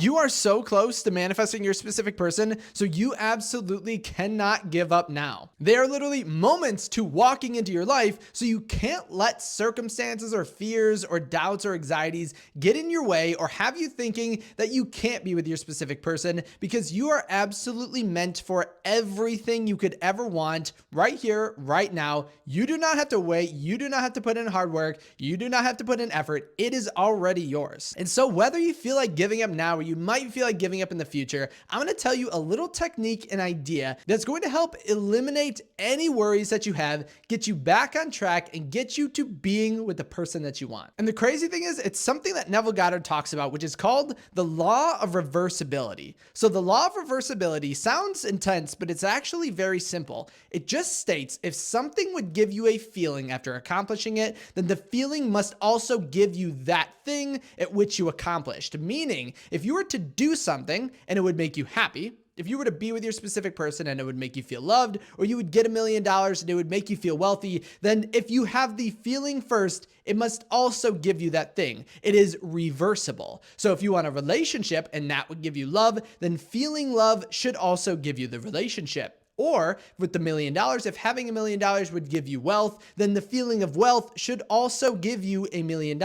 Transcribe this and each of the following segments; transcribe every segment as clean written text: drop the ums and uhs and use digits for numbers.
You are so close to manifesting your specific person, so you absolutely cannot give up now. They are literally moments to walking into your life, so you can't let circumstances or fears or doubts or anxieties get in your way or have you thinking that you can't be with your specific person, because you are absolutely meant for everything you could ever want right here, right now. You do not have to wait. You do not have to put in hard work. You do not have to put in effort. It is already yours. And so whether you feel like giving up now or you might feel like giving up in the future, I'm going to tell you a little technique and idea that's going to help eliminate any worries that you have, get you back on track, and get you to being with the person that you want. And the crazy thing is, it's something that Neville Goddard talks about, which is called the law of reversibility. So the law of reversibility sounds intense, but it's actually very simple. It just states if something would give you a feeling after accomplishing it, then the feeling must also give you that thing at which you accomplished. Meaning, if you were to do something and it would make you happy, if you were to be with your specific person and it would make you feel loved, or you would get $1 million and it would make you feel wealthy, then if you have the feeling first, it must also give you that thing. It is reversible. So if you want a relationship and that would give you love, then feeling love should also give you the relationship. Or with the $1 million, if having $1 million would give you wealth, then the feeling of wealth should also give you $1 million,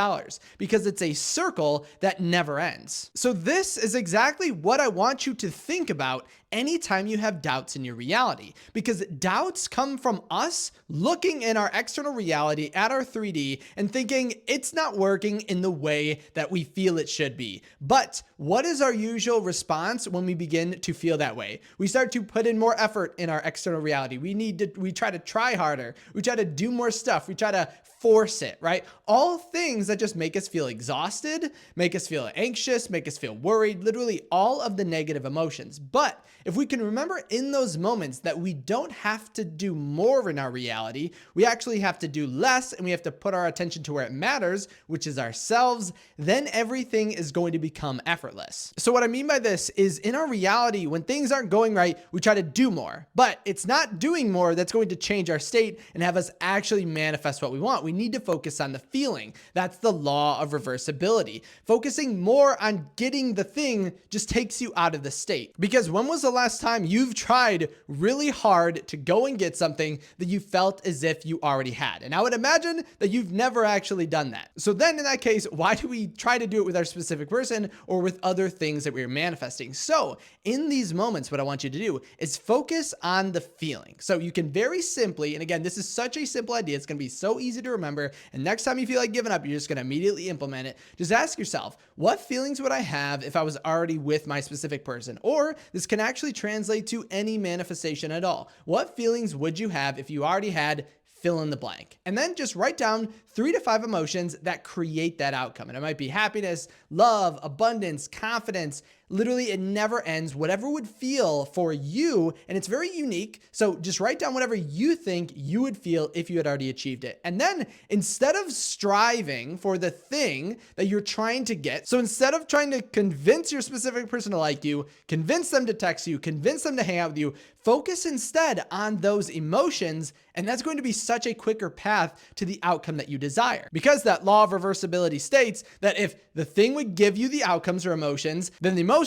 because it's a circle that never ends. So this is exactly what I want you to think about anytime you have doubts in your reality, because doubts come from us looking in our external reality at our 3D and thinking it's not working in the way that we feel it should be. But what is our usual response when we begin to feel that way? We start to put in more effort in our external reality. We try to try harder. We try to do more stuff. We try to force it, right? All things that just make us feel exhausted, make us feel anxious, make us feel worried, literally all of the negative emotions. But if we can remember in those moments that we don't have to do more in our reality, we actually have to do less, and we have to put our attention to where it matters, which is ourselves, then everything is going to become effortless. So what I mean by this is, in our reality, when things aren't going right, we try to do more, but it's not doing more that's going to change our state and have us actually manifest what we want. We need to focus on the feeling. That's the law of reversibility. Focusing more on getting the thing just takes you out of the state. Because when was the last time you've tried really hard to go and get something that you felt as if you already had? And I would imagine that you've never actually done that. So then in that case, why do we try to do it with our specific person or with other things that we're manifesting? So in these moments, what I want you to do is focus on the feeling. So you can very simply, and again, this is such a simple idea, it's going to be so easy to remember. And next time you feel like giving up, you're just going to immediately implement it. Just ask yourself, what feelings would I have if I was already with my specific person? Or this can actually translate to any manifestation at all. What feelings would you have if you already had fill in the blank? And then just write down 3 to 5 emotions that create that outcome. And it might be happiness, love, abundance, confidence. Literally, it never ends. Whatever would feel for you, and it's very unique. So just write down whatever you think you would feel if you had already achieved it. And then instead of striving for the thing that you're trying to get, so instead of trying to convince your specific person to like you, convince them to text you, convince them to hang out with you, focus instead on those emotions. And that's going to be such a quicker path to the outcome that you desire. Because that law of reversibility states that if the thing would give you the outcomes or emotions, then the emotions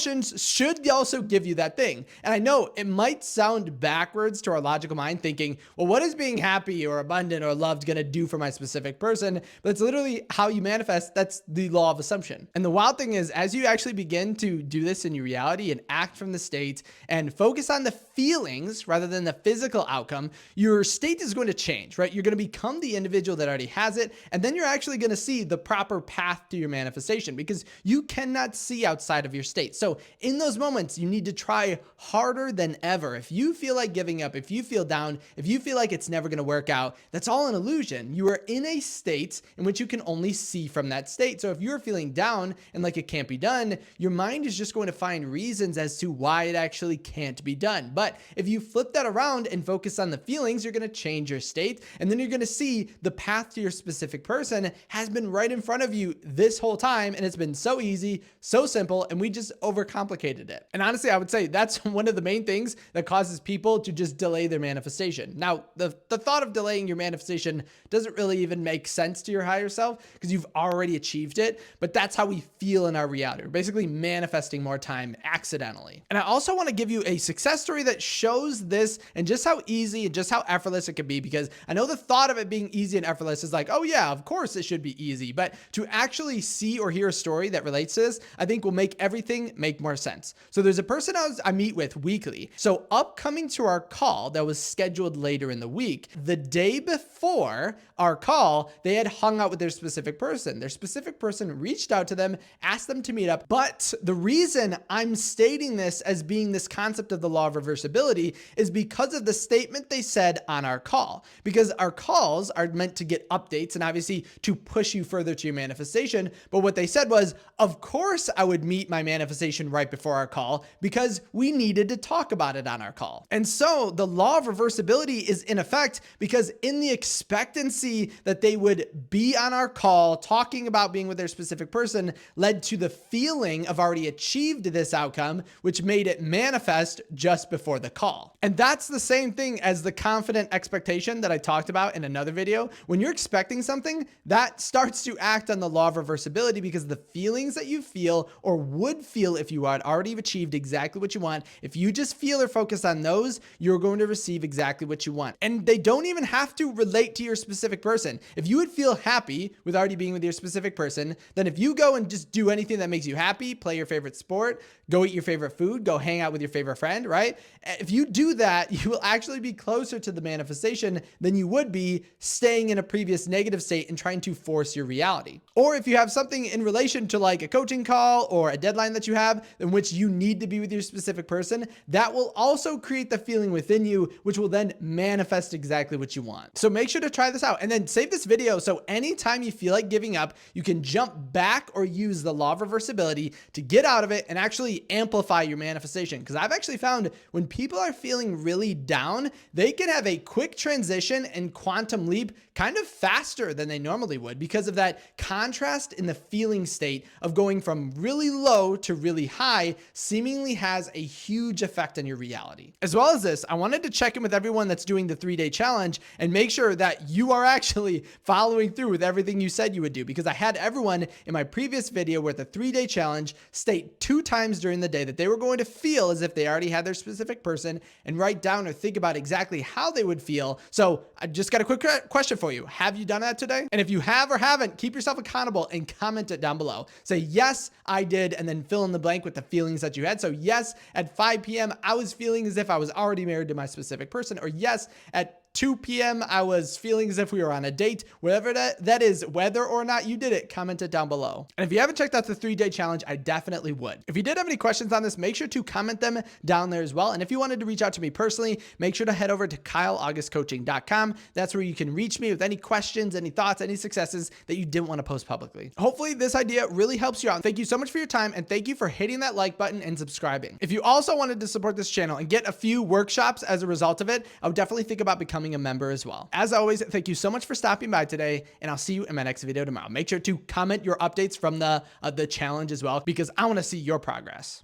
should also give you that thing. And I know it might sound backwards to our logical mind, thinking, well, what is being happy or abundant or loved going to do for my specific person? But it's literally how you manifest. That's the law of assumption. And the wild thing is, as you actually begin to do this in your reality and act from the state and focus on the feelings rather than the physical outcome, your state is going to change, right? You're going to become the individual that already has it. And then you're actually going to see the proper path to your manifestation, because you cannot see outside of your state. So in those moments, you need to try harder than ever. If you feel like giving up, if you feel down, if you feel like it's never going to work out, that's all an illusion. You are in a state in which you can only see from that state. So if you're feeling down and like it can't be done, your mind is just going to find reasons as to why it actually can't be done. But if you flip that around and focus on the feelings, you're going to change your state. And then you're going to see the path to your specific person has been right in front of you this whole time. And it's been so easy, so simple. And we just overcomplicated it. And honestly, I would say that's one of the main things that causes people to just delay their manifestation. Now, the thought of delaying your manifestation doesn't really even make sense to your higher self because you've already achieved it, but that's how we feel in our reality. We're basically manifesting more time accidentally. And I also want to give you a success story that shows this and just how easy and just how effortless it can be, because I know the thought of it being easy and effortless is like, oh yeah, of course it should be easy. But to actually see or hear a story that relates to this, I think will make everything make more sense. So there's a person I meet with weekly. So upcoming to our call that was scheduled later in the week, the day before our call, they had hung out with their specific person. Their specific person reached out to them, asked them to meet up. But the reason I'm stating this as being this concept of the law of reversibility is because of the statement they said on our call. Because our calls are meant to get updates and obviously to push you further to your manifestation. But what they said was, of course I would meet my manifestation right before our call because we needed to talk about it on our call. And so the law of reversibility is in effect because in the expectancy that they would be on our call talking about being with their specific person led to the feeling of already achieved this outcome, which made it manifest just before the call. And that's the same thing as the confident expectation that I talked about in another video. When you're expecting something, that starts to act on the law of reversibility because the feelings that you feel or would feel if you had already achieved exactly what you want, if you just feel or focus on those, you're going to receive exactly what you want. And they don't even have to relate to your specific person. If you would feel happy with already being with your specific person, then if you go and just do anything that makes you happy, play your favorite sport, go eat your favorite food, go hang out with your favorite friend, right? If you do that, you will actually be closer to the manifestation than you would be staying in a previous negative state and trying to force your reality. Or if you have something in relation to like a coaching call or a deadline that you have in which you need to be with your specific person, that will also create the feeling within you, which will then manifest exactly what you want. So make sure to try this out and then save this video so anytime you feel like giving up, you can jump back or use the law of reversibility to get out of it and actually amplify your manifestation. Because I've actually found when people are feeling really down, they can have a quick transition and quantum leap kind of faster than they normally would because of that contrast in the feeling state of going from really low to really high seemingly has a huge effect on your reality. As well as this, I wanted to check in with everyone that's doing the 3-day challenge and make sure that you are actually following through with everything you said you would do, because I had everyone in my previous video with the 3-day challenge state 2 times during the day that they were going to feel as if they already had their specific person and write down or think about exactly how they would feel. So I just got a quick question for you. Have you done that today? And if you have or haven't, keep yourself accountable and comment it down below. Say, yes, I did, and then fill in the blank with the feelings that you had. So yes, at 5 p.m., I was feeling as if I was already married to my specific person, or yes, at 2 p.m. I was feeling as if we were on a date. Whatever that is, whether or not you did it, comment it down below. And if you haven't checked out the 3-day challenge, I definitely would. If you did have any questions on this, make sure to comment them down there as well. And if you wanted to reach out to me personally, make sure to head over to kyleaugustcoaching.com. That's where you can reach me with any questions, any thoughts, any successes that you didn't want to post publicly. Hopefully this idea really helps you out. Thank you so much for your time, and thank you for hitting that like button and subscribing. If you also wanted to support this channel and get a few workshops as a result of it, I would definitely think about becoming a member as well. As always, thank you so much for stopping by today, and I'll see you in my next video tomorrow. Make sure to comment your updates from the challenge as well, because I want to see your progress.